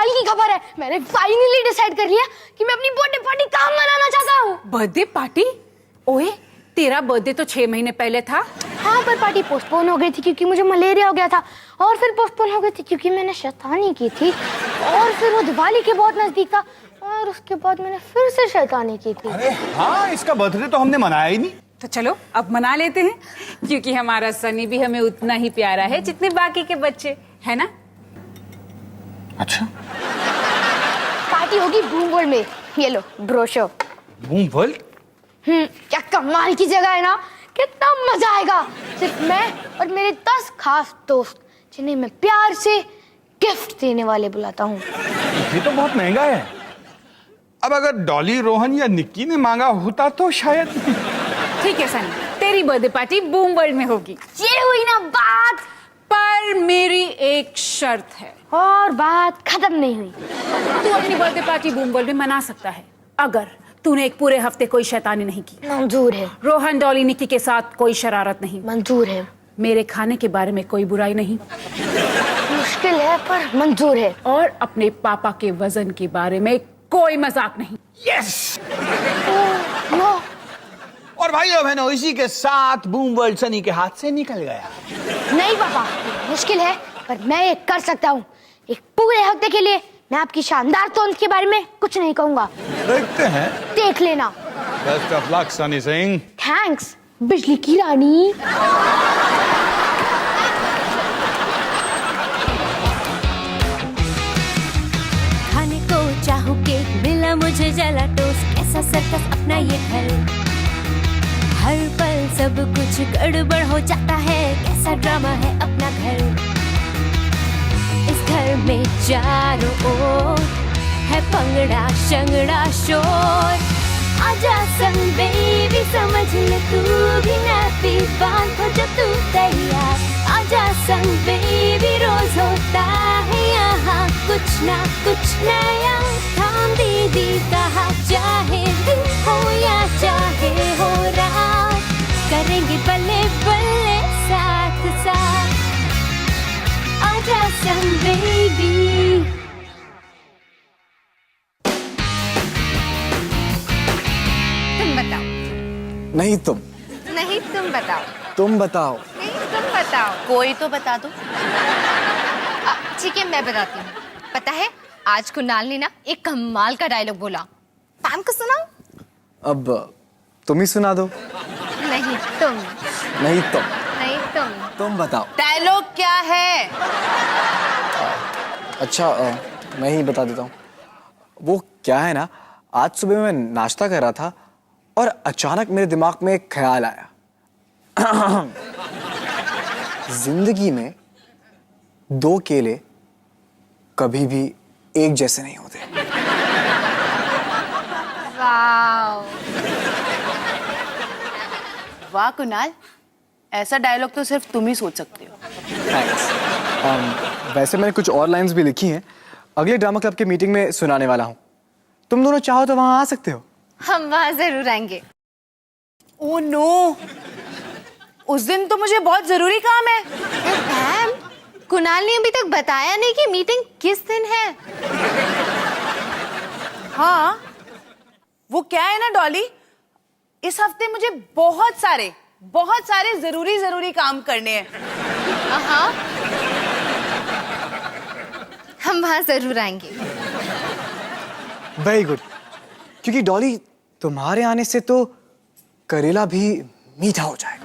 कल की खबर है, मैंने फाइनली डिसाइड कर लिया कि मैं अपनी बर्थडे पार्टी कहाँ मनाना चाहता हूँ। Birthday party? ओए, तेरा बर्थडे तो 6 महीने पहले था। हाँ, पर पार्टी पोस्टपोन हो गई थी क्योंकि मुझे मलेरिया हो गया था, और फिर पोस्टपोन हो गई थी क्योंकि मैंने शैतानी की थी, और फिर वो दिवाली के बहुत नजदीक था, और उसके बाद मैंने फिर से शैतानी की थी। अरे हाँ, इसका बर्थडे तो हमने मनाया ही नहीं। तो चलो अब मना लेते हैं, क्योंकि हमारा सनी भी हमें उतना ही प्यारा है जितने बाकी के बच्चे, है ना? अच्छा, पार्टी होगी बूम वर्ल्ड में। ये लो ब्रोशर। Boom world? क्या कमाल की जगह है ना, कितना मजा आएगा। सिर्फ मैं और मेरे 10 खास दोस्त, जिन्हें मैं प्यार से गिफ्ट देने वाले बुलाता हूँ। ये तो बहुत महंगा है। अब अगर डॉली, रोहन या निक्की ने मांगा होता तो शायद। ठीक है सनी, तेरी बर्थडे पार्टी बूम वर्ल्ड में होगी। ये हुई ना बात। पर मेरी एक शर्त है। और बात खत्म नहीं हुई। तू अपनी बर्थडे पार्टी बूम वर्ल्ड में मना सकता है अगर तूने एक पूरे हफ्ते कोई शैतानी नहीं की। मंजूर है। रोहन, डॉली, निक्की के साथ कोई शरारत नहीं। मंजूर है। मेरे खाने के बारे में कोई बुराई नहीं। मुश्किल है पर मंजूर है। और अपने पापा के वजन के बारे में कोई मजाक नहीं। यस। नो। और भाइयों बहनों, इसी के साथ बूम वर्ल्ड सनी के हाथ से निकल गया। नहीं पापा, मुश्किल है पर मैं ये कर सकता हूँ। एक पूरे हफ्ते के लिए मैं आपकी शानदार तोंद के बारे में कुछ नहीं कहूँगा। देखते हैं। देख लेना। Best of luck Sunny Singh. Thanks बिजली की रानी। खाने को चाहूं केक, मिला मुझे जला टोस्ट, कैसा सर्कस अपना ये घर। हर पल सब कुछ गड़बड़ हो जाता है, कैसा ड्रामा है अपना घर। इस घर में चारों ओर है पंगड़ा शंगड़ा शोर। आजा संग बेबी, समझ ले तू भी नापी बांध हो जब तू तैयार। आजा संग बेबी, रोज होता है यहाँ कुछ ना कुछ नया। थाम दीदी कहा, चाहे दिन हो या चाहे हो रात, करेंगे बल्ले बल्ले साथ साथ। आजा संग बेबी। तुम बताओ। नहीं तुम। नहीं तुम बताओ। तुम बताओ। नहीं तुम बताओ। कोई तो बता दो। ठीक है, मैं बताती हूँ। पता है, आज कुणाल ने ना एक कमाल का डायलॉग बोला। पैम को सुनाओ। अब तुम ही सुना दो। नहीं तुम। नहीं तुम। नहीं तुम। तुम बताओ। डायलॉग क्या है? अच्छा, मैं ही बता देता हूँ। वो क्या है ना, आज सुबह मैं नाश्ता कर रहा था और अचानक मेरे दिमाग में एक ख्याल आया। जिंदगी में 2 केले कभी भी एक जैसे नहीं होते। वाओ। वाह कुणाल, ऐसा डायलॉग तो सिर्फ तुम ही सोच सकते हो। थैंक्स। वैसे मैंने कुछ और लाइंस भी लिखी हैं, अगले ड्रामा क्लब के मीटिंग में सुनाने वाला हूँ। तुम दोनों चाहो तो वहां आ सकते हो। हम वहां जरूर आएंगे। ओह नो, उस दिन तो मुझे बहुत जरूरी काम है। पैम, कुणाल ने अभी तक बताया नहीं कि मीटिंग किस दिन है। हाँ, वो क्या है ना डॉली, इस हफ्ते मुझे बहुत सारे जरूरी काम करने हैं। हाँ, हम वहां जरूर आएंगे। वेरी गुड, क्योंकि डॉली तुम्हारे आने से तो करेला भी मीठा हो जाएगा।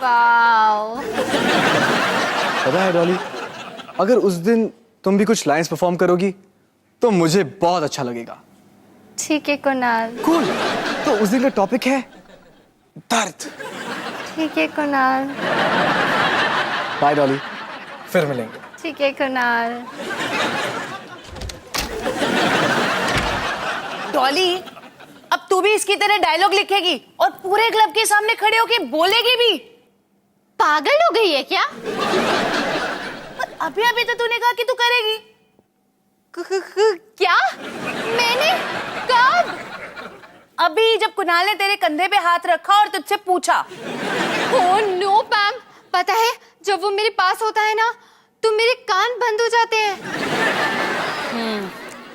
वाओ। पता है डॉली, अगर उस दिन तुम भी कुछ लाइंस परफॉर्म करोगी तो मुझे बहुत अच्छा लगेगा। ठीक है कुणाल। कूल। तो उस दिन का टॉपिक है दर्द। ठीक है कुणाल। बाय डॉली, फिर मिलेंगे। ठीक है कुणाल। डॉली, अब तू भी इसकी तरह डायलॉग लिखेगी और पूरे क्लब के सामने खड़े होके बोलेगी भी। पागल हो गई है क्या? पर अभी तो तूने कहा कि तू करेगी। क्या? मैंने? कब? अभी जब कुणाल ने तेरे कंधे पे हाथ रखा और तुझसे पूछा। ओह नो पैम, पता है जब वो मेरे पास होता है ना तो मेरे कान बंद हो जाते हैं।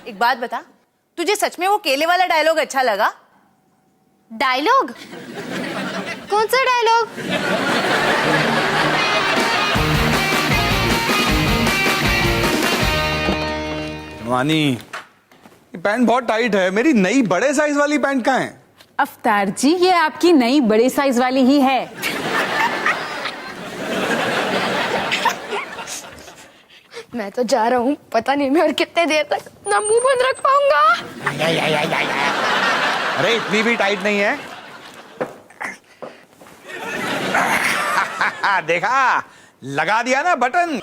एक बात बता, तुझे सच में वो केले वाला डायलॉग अच्छा लगा? डायलॉग? कौन सा डायलॉग? वानी, ये पैंट बहुत टाइट है। मेरी नई बड़े साइज वाली पैंट कहाँ है? अफ्तार जी, ये आपकी नई बड़े साइज वाली ही है। मैं तो जा रहा हूँ, पता नहीं मैं और कितने देर तक अपना मुंह बंद रख पाऊंगा। अरे इतनी भी टाइट नहीं है। देखा, लगा दिया ना बटन।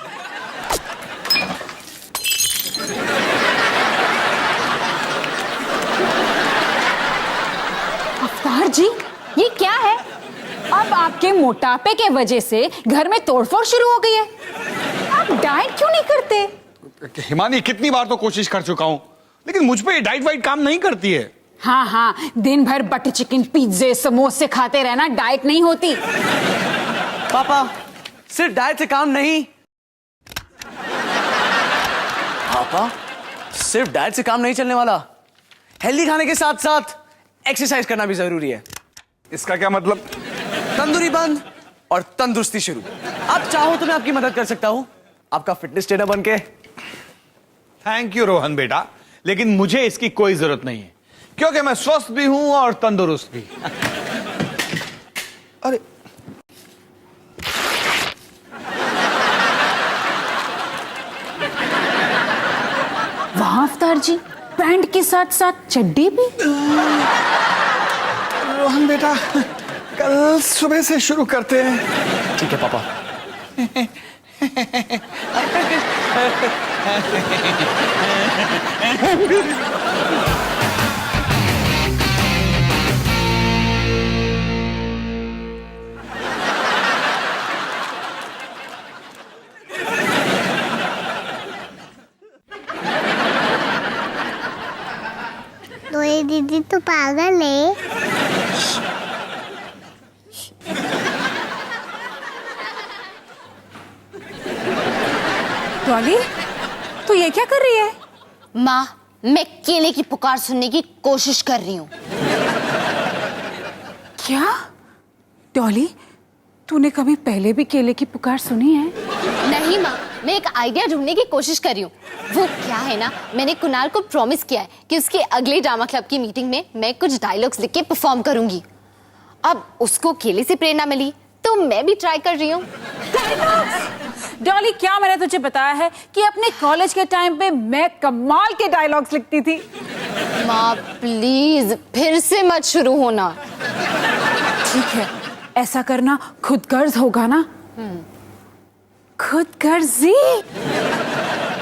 अफ्तार जी, ये क्या है? अब आपके मोटापे के वजह से घर में तोड़फोड़ शुरू हो गई है। आप डाइट क्यों नहीं करते? हिमानी, कितनी बार तो कोशिश कर चुका हूं, लेकिन मुझ पे डाइट वाइट काम नहीं करती है। हाँ हाँ, दिन भर बटर चिकन, पिज्जे, समोसे खाते रहना डाइट नहीं होती। पापा, सिर्फ डाइट से काम नहीं। पापा, सिर्फ डाइट से काम नहीं चलने वाला। हेल्दी खाने के साथ साथ एक्सरसाइज करना भी जरूरी है। इसका क्या मतलब? तंदूरी बंद और तंदुरुस्ती शुरू। आप चाहो तो मैं आपकी मदद कर सकता हूं, आपका फिटनेस ट्रेनर बनके। थैंक यू रोहन बेटा, लेकिन मुझे इसकी कोई जरूरत नहीं है, क्योंकि मैं स्वस्थ भी हूं और तंदुरुस्त भी। अरे वाह अफ्तार जी, पैंट के साथ साथ चड्डी भी। रोहन बेटा, कल सुबह से शुरू करते हैं। ठीक है पापा। तो ये दीदी तो पागल है। डॉली, तू ये क्या कर रही है? माँ, मैं केले की पुकार सुनने की कोशिश कर रही हूँ। क्या? डॉली, तूने कभी पहले भी केले की पुकार सुनी है? नहीं माँ, मैं एक आइडिया ढूंढने की कोशिश कर रही हूँ। वो क्या है ना, मैंने कुणाल को प्रॉमिस किया है कि उसके अगले ड्रामा क्लब की मीटिंग में मैं कुछ डायलॉग्स लिख के परफॉर्म करूंगी। अब उसको केले से प्रेरणा मिली तो मैं भी ट्राई कर रही हूँ। डॉली, क्या मैंने तुझे बताया है कि अपने कॉलेज के टाइम पे मैं कमाल के डायलॉग्स लिखती थी? माँ प्लीज फिर से मत शुरू होना। ठीक है, ऐसा करना खुदगर्ज होगा ना? खुदगर्जी?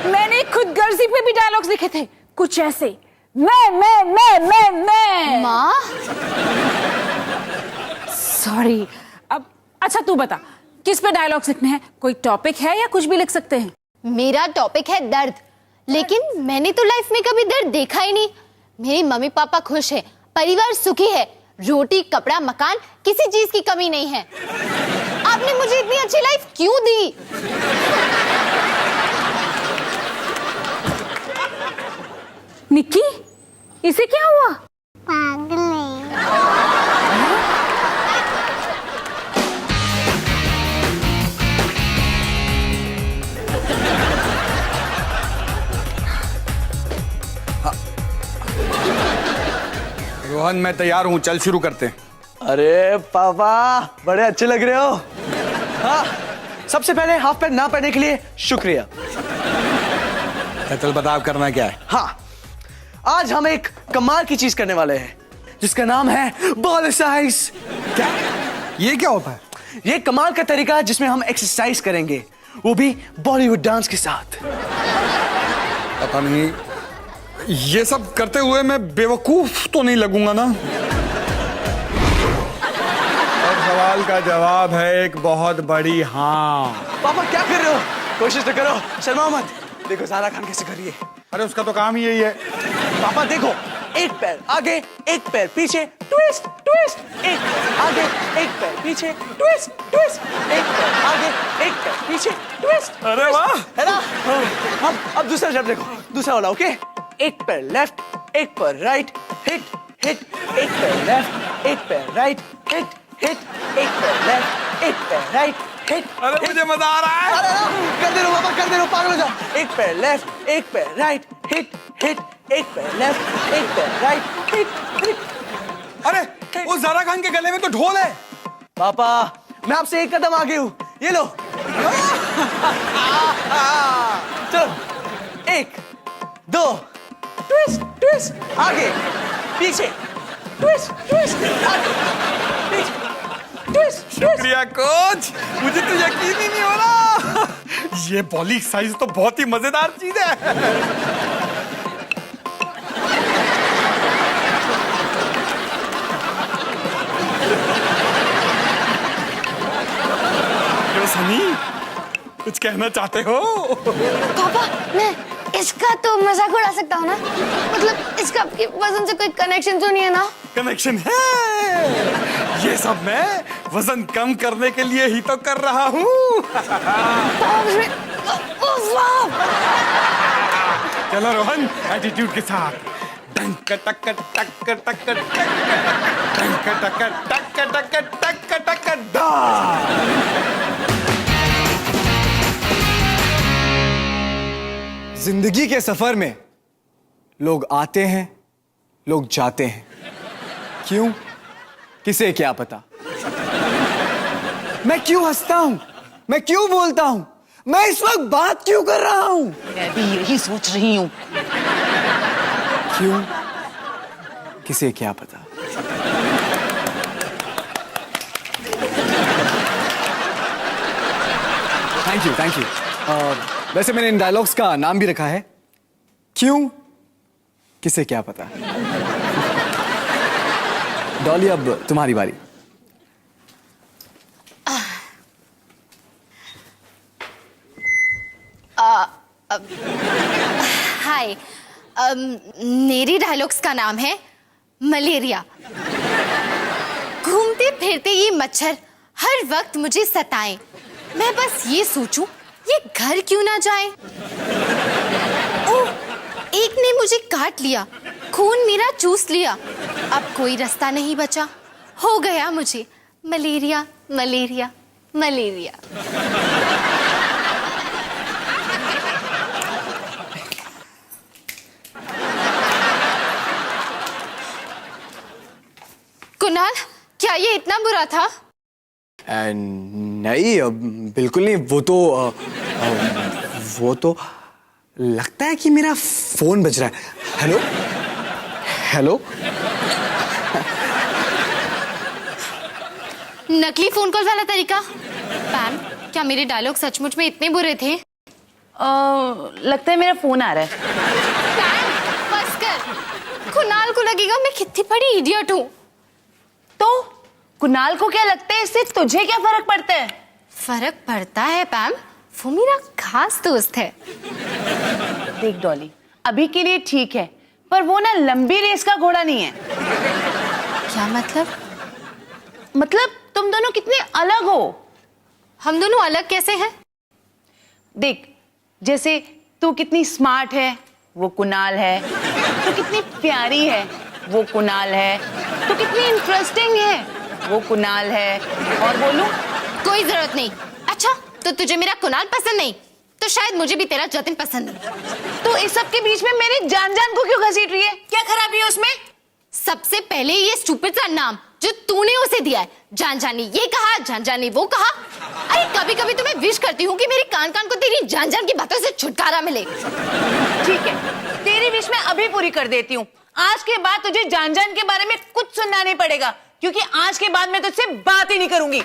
मैंने खुदगर्जी पे भी डायलॉग्स लिखे थे, कुछ ऐसे, मैं। माँ सॉरी। अब अच्छा तू बता, किस पे डायलॉग्स लिखने हैं? कोई टॉपिक है या कुछ भी लिख सकते हैं? मेरा टॉपिक है दर्द, लेकिन मैंने तो लाइफ में कभी दर्द देखा ही नहीं। मेरे मम्मी पापा खुश है, परिवार सुखी है, रोटी कपड़ा मकान किसी चीज की कमी नहीं है। आपने मुझे इतनी अच्छी लाइफ क्यों दी? निक्की, इसे क्या हुआ? पागल है। रोहन, मैं तैयार हूं, चल शुरू करते हैं। अरे पापा, बड़े अच्छे लग रहे हो। हाँ, सबसे पहले हाफ पैंट ना पहनने के लिए शुक्रिया। चल बता, अब करना क्या है? हाँ, आज हम एक कमाल की चीज करने वाले हैं, जिसका नाम है बॉल एक्सरसाइज। क्या? ये क्या होता है? ये कमाल का तरीका है जिसमें हम एक्सरसाइज करेंगे, वो भी बॉलीवुड डांस के साथ। पता नहीं, ये सब करते हुए मैं बेवकूफ तो नहीं लगूंगा ना? और सवाल का जवाब है एक बहुत बड़ी हाँ। पापा क्या कर रहे हो? कोशिश तो करो, शर्माओ मत। देखो सारा काम कैसे कर रही है। अरे उसका तो काम ही यही है। पापा देखो, एक पैर आगे एक पैर पीछे, ट्विस्ट ट्विस्ट, एक पैर आगे एक पैर पीछे, ट्विस्ट ट्विस्ट, एक पैर आगे एक पैर पीछे, ट्विस्ट। अरे वाह, है ना? अब दूसरा शब्द देखो, दूसरा वाला, ओके? एक पैर लेफ्ट, एक पैर राइट, हिट हिट, एक पैर लेफ्ट, एक पैर राइट, हिट हिट, एक पैर लेफ्ट, एक पैर राइट, हिट। अरे मुझे मजा आ रहा है। अरे कर दे रहो बाबा, कर दे रहो, पागल हो जाओ। एक पैर लेफ्ट, एक पैर राइट, हिट हिट, एक पैर लेफ्ट, एक पैर राइट, हिट हिट। अरे वो ज़ारा खान के गले में तो ढोल है। पापा मैं आपसे एक कदम आगे हूँ, ये लो। चलो, एक दो, ट्विस्ट ट्विस्ट, आगे पीछे, ट्विस्ट ट्विस्ट, आगे पीछे, ट्विस्ट। शुक्रिया कोच, मुझे तो यकीन ही नहीं हो रहा। ये बॉल एक्सरसाइज तो बहुत ही मजेदार चीज है। क्यों सनी, कुछ कहना चाहते हो? पापा मैं इसका तो मजाक उड़ा सकता हूँ ना, मतलब इसका आपकी वजन से कोई कनेक्शन तो नहीं है ना? कनेक्शन है। ये सब मैं वजन कम करने के लिए ही तो कर रहा हूँ। चलो रोहन, एटीट्यूड के साथ। टक टक टक टक टक टक टक टक टक टक टक दा। जिंदगी के सफर में लोग आते हैं, लोग जाते हैं। क्यों? किसे क्या पता। मैं क्यों हंसता हूं, मैं क्यों बोलता हूं, मैं इस वक्त बात क्यों कर रहा हूं? मैं भी यही सोच रही हूँ। क्यों? किसे क्या पता। Thank you. वैसे मैंने इन डायलॉग्स का नाम भी रखा है, क्यों किसे क्या पता। डॉली अब तुम्हारी बारी। हाय, मेरी डायलॉग्स का नाम है मलेरिया। घूमते फिरते ये मच्छर हर वक्त मुझे सताएं। मैं बस ये सोचूं ये घर क्यों ना जाए। ओह, एक ने मुझे काट लिया, खून मेरा चूस लिया। अब कोई रास्ता नहीं बचा, हो गया मुझे मलेरिया मलेरिया मलेरिया। कुणाल, क्या ये इतना बुरा था? नहीं, बिल्कुल नहीं। वो तो लगता है कि मेरा फोन बज रहा है। Hello hello. नकली फोन कॉल वाला तरीका। पैम, क्या मेरे डायलॉग सचमुच में इतने बुरे थे? लगता है मेरा फोन आ रहा है। पैम, बस कर। कुणाल को लगेगा मैं कितनी बड़ी इडियट हूँ। तो कुणाल को क्या लगता है, इससे तुझे क्या फर्क पड़ता है? फर्क पड़ता है पैम, वो मेरा खास दोस्त है। देख डॉली, अभी के लिए ठीक है, पर वो ना लंबी रेस का घोड़ा नहीं है। क्या मतलब? मतलब तुम दोनों कितने अलग हो। हम दोनों अलग कैसे हैं? देख, जैसे तू कितनी स्मार्ट है, वो कुणाल है। तू कितनी प्यारी है, वो कुणाल है। तू कितनी इंटरेस्टिंग है, वो कुणाल है। और बोलूं? कोई जरूरत नहीं। अच्छा, तो तुझे मेरा कुणाल पसंद नहीं, तो शायद मुझे भी तेरा जतिन पसंद नहीं। तो इस सब के बीच में मेरी जान जान को क्यों घसीट रही है? क्या खराबी है उसमें? सबसे पहले ये स्टूपिड सा नाम जो तूने उसे दिया है, जान जानी ये कहा, जान जानी वो कहा। अरे कभी कभी तो मैं विश करती हूँ कि मेरे कान कान को तेरी जान जान की बातों से छुटकारा मिले। ठीक है, तेरी विश मैं अभी पूरी कर देती हूँ। आज के बाद तुझे जान जान के बारे में कुछ सुनना नहीं पड़ेगा, क्योंकि आज के बाद मैं तुझसे बात ही नहीं करूंगी।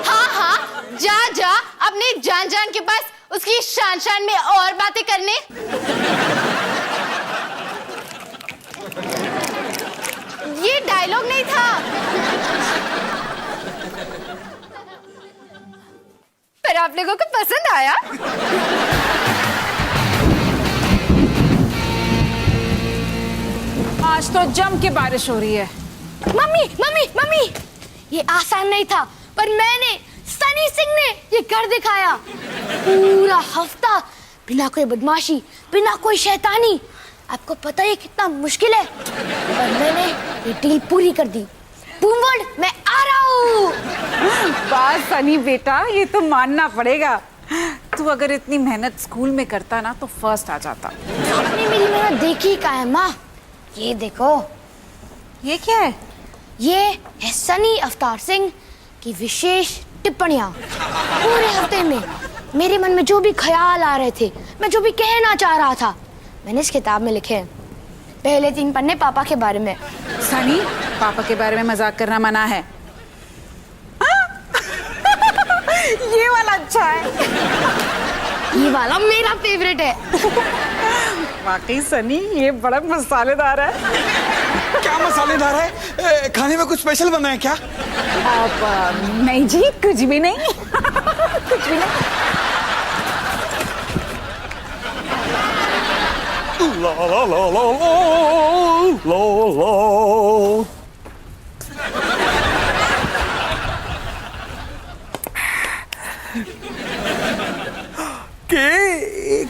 हाँ हाँ, जा जा अपने जान जान के पास उसकी शान शान में और बातें करने। ये डायलॉग नहीं था। पर आप लोगों को पसंद आया? आज तो जम के बारिश हो रही है। मम्मी मम्मी मम्मी, ये आसान नहीं था, पर मैंने, सनी सिंह ने ये कर दिखाया। पूरा हफ्ता बिना कोई बदमाशी, बिना कोई शैतानी। आपको पता है कितना मुश्किल है, पर मैंने ये डील पूरी कर दी। बूमवर्ड, मैं आ रहा हूँ। बस सनी बेटा, ये तो मानना पड़ेगा। तू अगर इतनी मेहनत स्कूल में करता ना तो फर्स्ट आ जाता। आपने मेरी मेहनत देखी का है माँ? ये देखो। ये क्या है? ये है सनी अवतार सिंह की विशेष टिप्पणियां। पूरे हफ्ते में मेरे मन में जो भी ख्याल आ रहे थे, मैं जो भी कहना चाह रहा था, मैंने इस किताब में लिखे हैं। पहले 3 पन्ने पापा के बारे में। सनी, पापा के बारे में मजाक करना मना है। ये वाला अच्छा है। ये वाला मेरा फेवरेट है। वाकई सनी, ये बड़ा मसालेदार है। क्या मसालेदार है? खाने में कुछ स्पेशल बना है क्या? नहीं जी, कुछ भी नहीं। कुछ भी नहीं। ला ला ला ला ला ला। केक।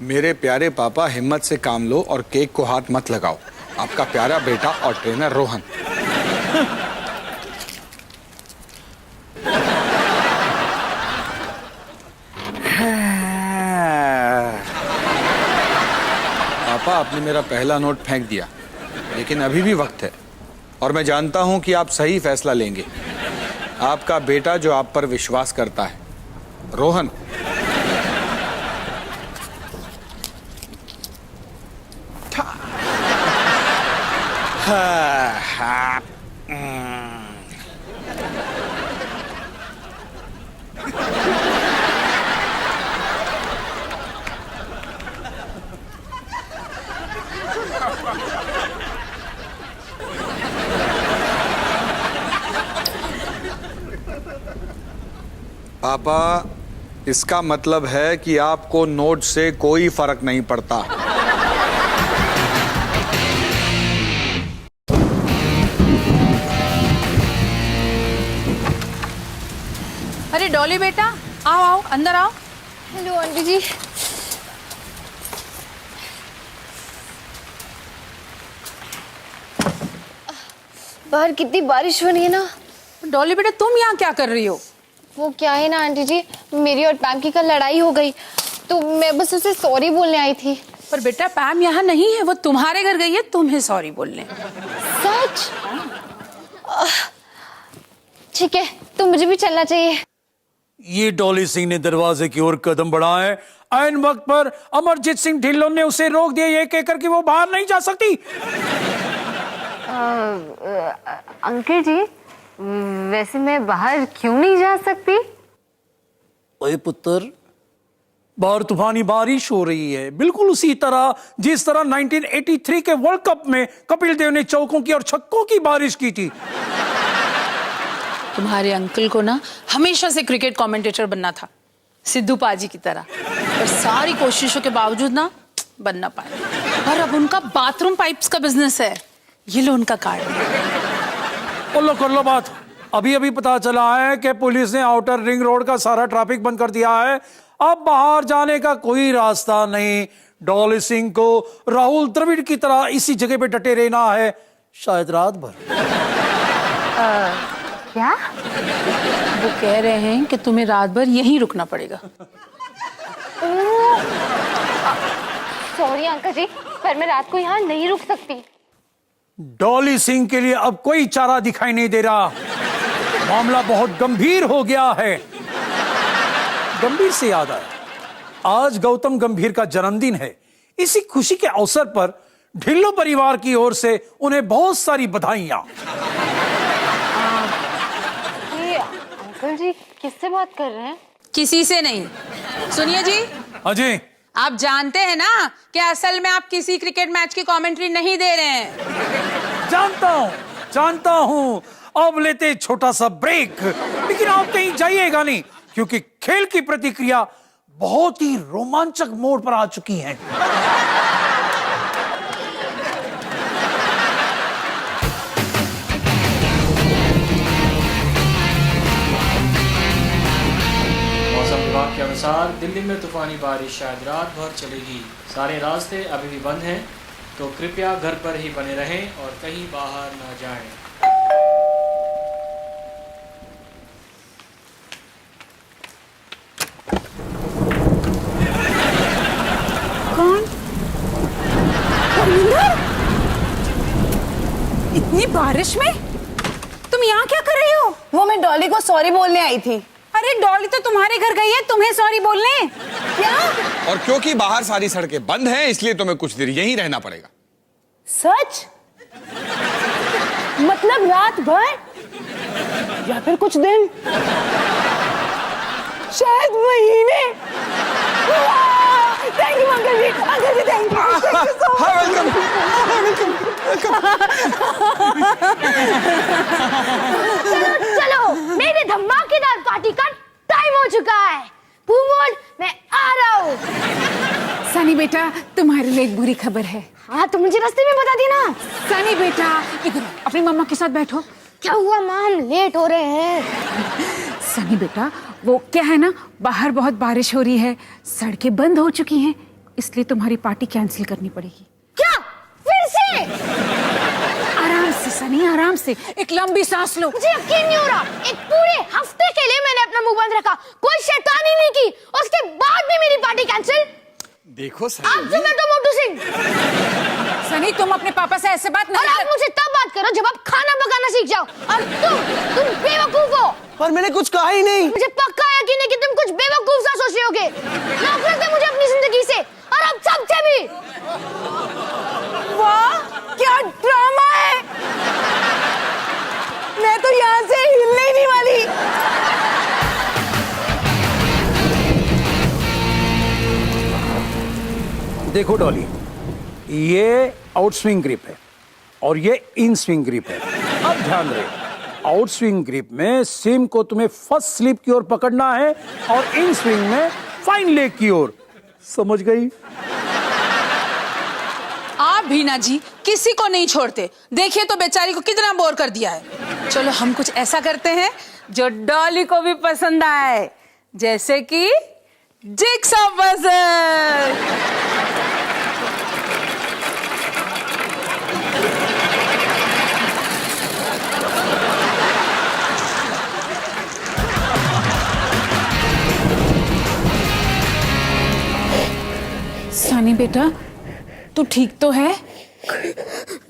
मेरे प्यारे पापा, हिम्मत से काम लो और केक को हाथ मत लगाओ। आपका प्यारा बेटा और ट्रेनर रोहन। पापा, आपने मेरा पहला नोट फेंक दिया, लेकिन अभी भी वक्त है और मैं जानता हूं कि आप सही फैसला लेंगे। आपका बेटा जो आप पर विश्वास करता है, रोहन। पापा, इसका मतलब है कि आपको नोट से कोई फर्क नहीं पड़ता। अरे डॉली बेटा, आओ आओ, अंदर आओ। हेलो आंटी जी। बाहर कितनी बारिश हो रही है ना। डॉली बेटा, तुम यहाँ क्या कर रही हो? वो क्या है ना आंटी जी, मेरी और पैम की कल लड़ाई हो गई, तो मैं बस उसे सॉरी बोलने आई थी। पर बेटा, पैम यहाँ नहीं है, वो तुम्हारे घर गई है तुम्हें सॉरी बोलने। सच? ठीक है, तो मुझे भी चलना चाहिए। ये डॉली सिंह ने दरवाजे की ओर कदम बढ़ाए। ऐन वक्त पर अमरजीत सिंह ढिल्लों ने उसे रोक दिया, ये कहकर कि वो बाहर नहीं जा सकती। अंकल जी, वैसे मैं बाहर क्यों नहीं जा सकती? ओए पुत्र, बाहर तूफानी बारिश हो रही है, बिल्कुल उसी तरह जिस तरह 1983 के वर्ल्ड कप में कपिल देव ने चौकों की और छक्कों की बारिश की थी। तुम्हारे अंकल को ना हमेशा से क्रिकेट कमेंटेटर बनना था, सिद्धू पाजी की तरह, पर सारी कोशिशों के बावजूद ना बन ना पाए। और अब उनका बाथरूम पाइप्स का बिजनेस है। ये लो उनका कार्ड। कर लो बात। अभी अभी पता चला है कि पुलिस ने आउटर रिंग रोड का सारा ट्रैफिक बंद कर दिया है। अब बाहर जाने का कोई रास्ता नहीं। डॉली सिंह को राहुल द्रविड़ की तरह इसी जगह पे डटे रहना है, शायद रात भर। क्या? वो कह रहे हैं कि तुम्हें रात भर यहीं रुकना पड़ेगा। सॉरी अंकल जी, पर मैं रात को यहाँ नहीं रुक सकती। डॉली सिंह के लिए अब कोई चारा दिखाई नहीं दे रहा। मामला बहुत गंभीर हो गया है। गंभीर से याद आया, आज गौतम गंभीर का जन्मदिन है। इसी खुशी के अवसर पर ढिल्लो परिवार की ओर से उन्हें बहुत सारी बधाइयां। ये अंकल जी किससे बात कर रहे हैं? किसी से नहीं। सुनिए जी, अजय, आप जानते हैं ना कि असल में आप किसी क्रिकेट मैच की कमेंट्री नहीं दे रहे हैं। जानता हूं। अब लेते छोटा सा ब्रेक, लेकिन आप कहीं जाइएगा नहीं, क्योंकि खेल की प्रतिक्रिया बहुत ही रोमांचक मोड़ पर आ चुकी है। अनुसार दिल्ली में तूफानी बारिश शायद रात भर चलेगी। सारे रास्ते अभी भी बंद हैं, तो कृपया घर पर ही बने रहें और कहीं बाहर ना जाएं। कौन? परमिंदर? इतनी बारिश में तुम यहाँ क्या कर रही हो? वो मैं डॉली को सॉरी बोलने आई थी। अरे डॉली तो तुम्हारे घर गई है, तुम्हें सॉरी बोलने? क्या? और क्योंकि बाहर सारी सड़कें बंद हैं, इसलिए तुम्हें कुछ देर यहीं रहना पड़ेगा। सच? मतलब रात भर या फिर कुछ दिन, शायद महीने। Thank you uncle ji, uncle ji thank you. हाँ, वेलकम। चलो मेरे धमाकेदार पार्टी का टाइम हो चुका है। भूमोल, मैं आ रहा हूँ। सनी बेटा, तुम्हारे लिए एक बुरी खबर है। हाँ तो मुझे रास्ते में बता देना। सनी बेटा, इधर अपनी मम्मा के साथ बैठो। क्या हुआ माँ, हम लेट हो रहे हैं। सनी बेटा, वो क्या है ना, बाहर बहुत बारिश हो रही है, सड़कें बंद हो चुकी हैं, इसलिए तुम्हारी पार्टी कैंसिल करनी पड़ेगी। क्या फिर से? आराम से सनी, आराम से, एक लंबी सांस लो। मुझे यकीन नहीं हो रहा, एक पूरे हफ्ते के लिए मैंने अपना मुंह बंद रखा, कोई शैतानी नहीं की, और उसके बाद भी मेरी पार्टी कैंसिल। देखो आप जोमेटो मोटू सिंह। सनी, तुम अपने पापा से ऐसे बात और नहीं आप मुझसे तब बात करो जब आप खाना पकाना सीख जाओ। और तुम बेवकूफ हो। पर मैंने कुछ कहा ही नहीं। मुझे पक्का यकीन है कि तुम कुछ बेवकूफ सा सोच रहे होगे। नफरत है मुझे अपनी जिंदगी से और अब सबसे भी। वाह, क्या ड्रामा है। मैं तो यहाँ से हिलने ही नहीं वाली। देखो डॉली, ये आउट स्विंग ग्रिप है और ये इन स्विंग ग्रिप है। अब ध्यान रहे, आउट स्विंग ग्रिप में सिम को तुम्हें फर्स्ट स्लिप की ओर पकड़ना है और इन स्विंग में फाइन लेग की ओर। समझ गई? आप भी ना जी किसी को नहीं छोड़ते। देखिए तो बेचारी को कितना बोर कर दिया है। चलो हम कुछ ऐसा करते हैं जो डॉली को भी पसंद आए, जैसे कि जिक्सॉ पजल। सनी बेटा, तू ठीक तो है?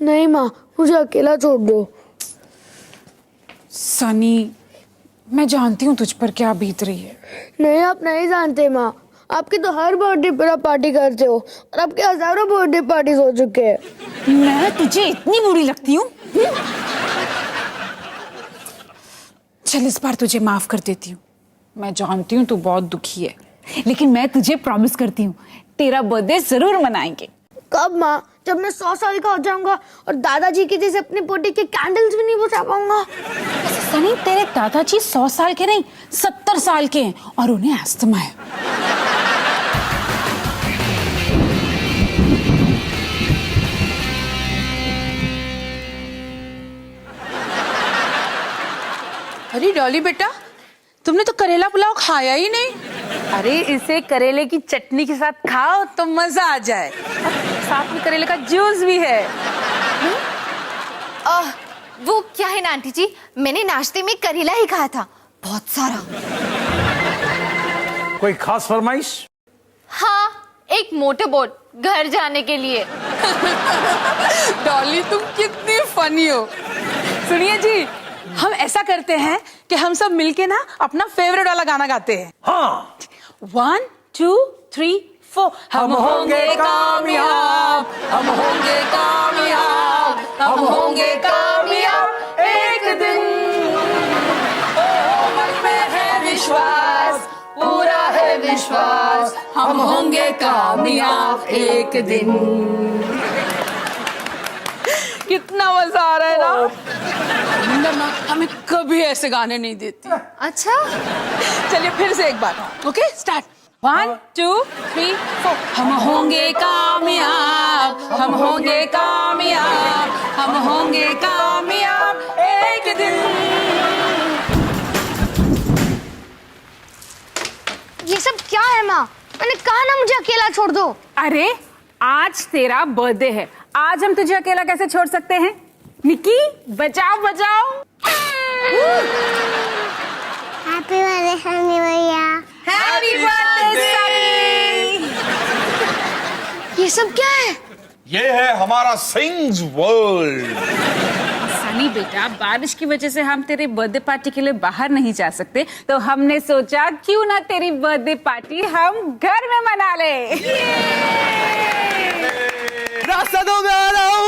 नहीं माँ, मुझे अकेला छोड़ दो। सनी, मैं जानती हूँ तुझ पर क्या बीत रही है। नहीं, आप नहीं जानते माँ, आपके तो हर बर्थडे पर आप पार्टी करते हो और आपके हजारों बर्थडे पार्टीज हो चुके हैं। मैं तुझे इतनी बुरी लगती हूँ? चल इस बार तुझे माफ कर देती हूँ। मैं जानती हूँ तू बहुत दुखी है, लेकिन मैं तुझे प्रॉमिस करती हूँ तेरा बर्थडे जरूर मनाएंगे। कब माँ? जब मैं 100 साल का हो जाऊंगा और दादाजी के जैसे अपने बर्थडे के कैंडल्स भी नहीं बुझा पाऊंगा। सनी, तेरे दादाजी 100 साल के नहीं 70 साल के हैं और उन्हें अस्थमा है। अरे डॉली बेटा, तुमने तो करेला पुलाव खाया ही नहीं। अरे इसे करेले की चटनी के साथ खाओ तो मजा आ जाए। साथ में करेले का जूस भी है। वो क्या है ना आंटी जी, मैंने नाश्ते में करेला ही खाया था, बहुत सारा। कोई खास फरमाइश? हाँ, एक मोटर बोट घर जाने के लिए। डॉली तुम कितनी फनी हो। सुनिए जी, हम ऐसा करते हैं कि हम सब मिलके ना अपना फेवरेट वाला गाना गाते हैं। हाँ। 1 2 3 4। हम होंगे कामयाब, हम होंगे कामयाब, हम होंगे कामयाब एक दिन। ओ मन में है विश्वास, पूरा है विश्वास, हम होंगे कामयाब एक दिन। कितना मजा आ रहा है ना। हमें कभी ऐसे गाने नहीं देती। अच्छा, चलिए फिर से एक बार, ओके स्टार्ट। 1 2 3 4। हम होंगे कामयाब, हम होंगे कामयाब, हम होंगे कामयाब एक दिन। ये सब क्या मैंने कहा ना मुझे अकेला छोड़ दो। अरे आज तेरा बर्थडे है, आज हम तुझे अकेला कैसे छोड़ सकते हैं? निकी बचाओ बचाओ। हैप्पी बर्थडे सनी भैया। Happy birthday Sunny. ये सब क्या है? ये है हमारा सिंग्स वर्ल्ड। सनी बेटा, बारिश की वजह से हम तेरे बर्थडे पार्टी के लिए बाहर नहीं जा सकते, तो हमने सोचा क्यों ना तेरी बर्थडे पार्टी हम घर में मना ले। रास्ता दो, मैं आ रहा हूँ।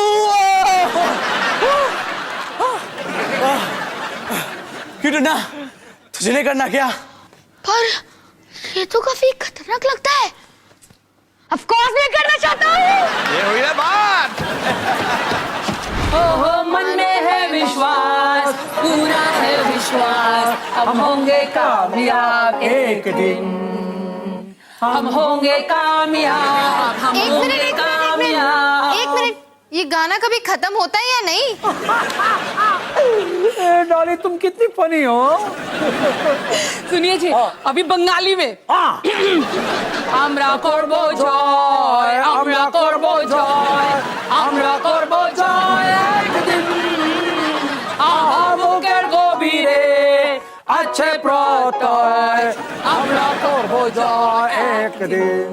क्यों ना, तुझे नहीं करना क्या? पर ये तो काफी खतरनाक लगता है। ऑफ कोर्स मैं करना चाहता हूँ। ये हुई ना बात। ओहो मन में है विश्वास, पूरा है विश्वास, हम होंगे कामयाब एक दिन, हम होंगे कामयाब, हम एक होंगे मिनट, एक मिनट, कामयाब। एक मिनट, ये गाना कभी खत्म होता है या नहीं? डॉली तुम कितनी फनी हो। सुनिए जी, अभी बंगाली में আমরা করব জয়, আমরা করব জয়, আমরা করব জয় একদিন বুকের গভীরে আছে প্রত্যয়, আমরা করব জয় একদিন।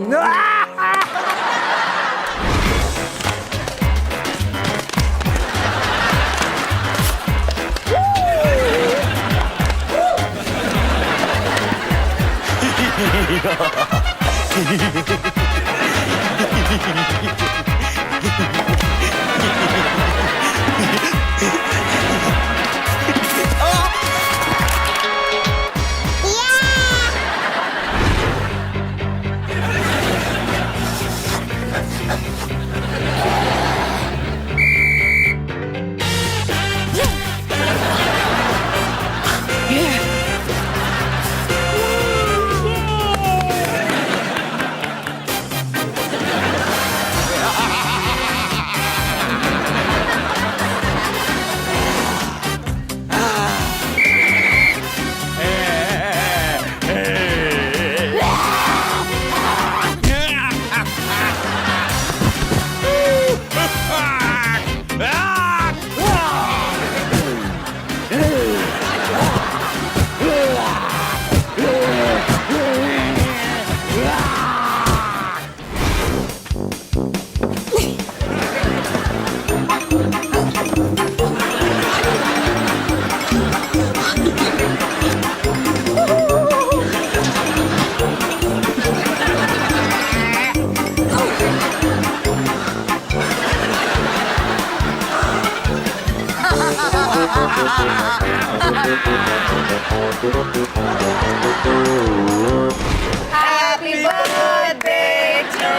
Happy birthday to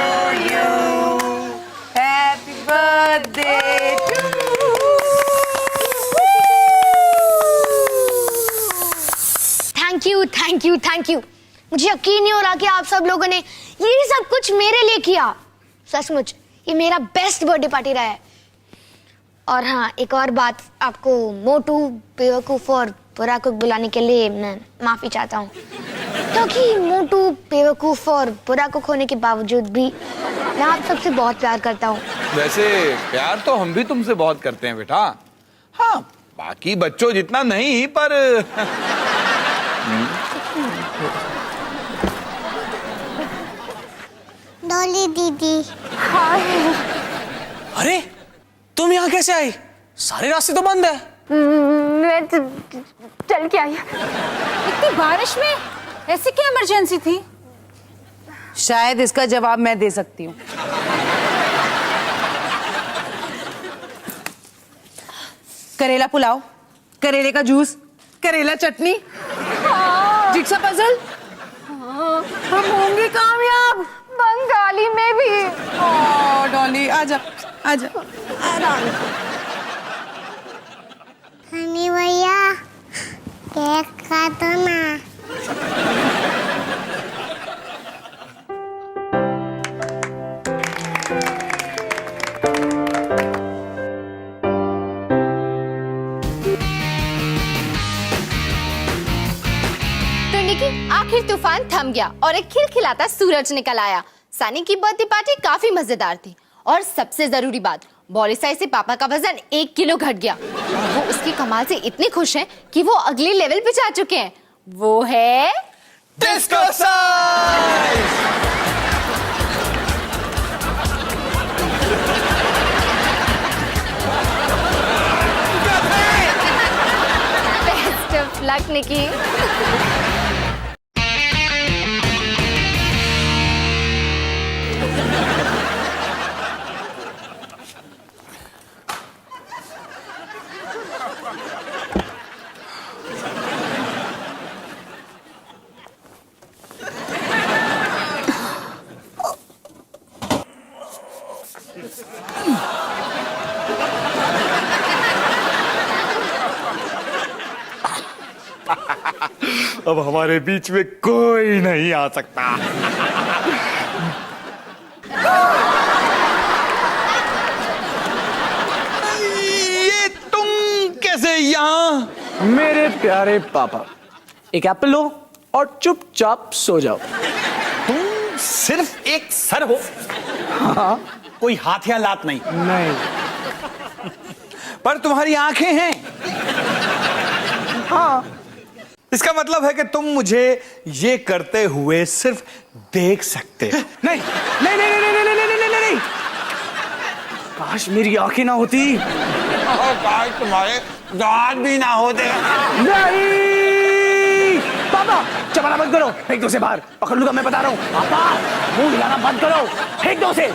you. Happy birthday to thank you thank you thank you. मुझे यकीन नहीं हो रहा कि आप सब लोगों ने ये सब कुछ मेरे लिए किया। सचमुच ये मेरा बेस्ट बर्थडे पार्टी रहा है। और हाँ, एक और बात, आपको मोटू, बेवकूफ और बुराकुक बुलाने के लिए मैं माफी चाहता हूँ, क्योंकि मोटू, बेवकूफ और बुराकुक होने के बावजूद भी मैं आप सबसे बहुत प्यार करता हूँ। वैसे प्यार तो हम भी तुमसे बहुत करते हैं बेटा। हाँ, बाकी बच्चों जितना नहीं, पर डॉली दीदी। अरे तुम यहाँ कैसे आई? सारे रास्ते तो बंद है। मैं चल के आई। इतनी बारिश में ऐसी क्या इमरजेंसी थी? शायद इसका जवाब मैं दे सकती हूँ। करेला पुलाव, करेले का जूस, करेला चटनी, जिक्सा पजल। हम होंगे कामयाब, बंगाली में भी। ओ डॉली आजा आजा। सनी भैया केक काटो ना। लेकिन आखिर तूफान थम गया और एक खिलखिलाता सूरज निकल आया। सनी की बर्थडे पार्टी काफी मजेदार थी और सबसे जरूरी बात, बोरिसाई से पापा का वजन 1 किलो घट गया और वो उसकी कमाल से इतने खुश हैं कि वो अगले लेवल पे जा चुके हैं। वो है disco size. Best of luck Nikki. अब हमारे बीच में कोई नहीं आ सकता। ये तुम कैसे यहाँ? मेरे प्यारे पापा, एक एप्पल लो और चुपचाप सो जाओ। तुम सिर्फ एक सर हो, हाँ, कोई हाथ या लात नहीं। नहीं। पर तुम्हारी आंखें हैं। हाँ। इसका मतलब है कि तुम मुझे ये करते हुए सिर्फ देख सकते हो। नहीं नहीं नहीं नहीं नहीं नहीं नहीं नहीं। काश मेरी आंखें ना होती। काश तुम्हारे दांत भी ना होते। नहीं पापा, चबाना बंद करो, फेंक दो उसे बाहर। पकड़ लूंगा, मैं बता रहा हूँ। पापा, मुंह हिलाना बंद करो, फेंक दो उसे।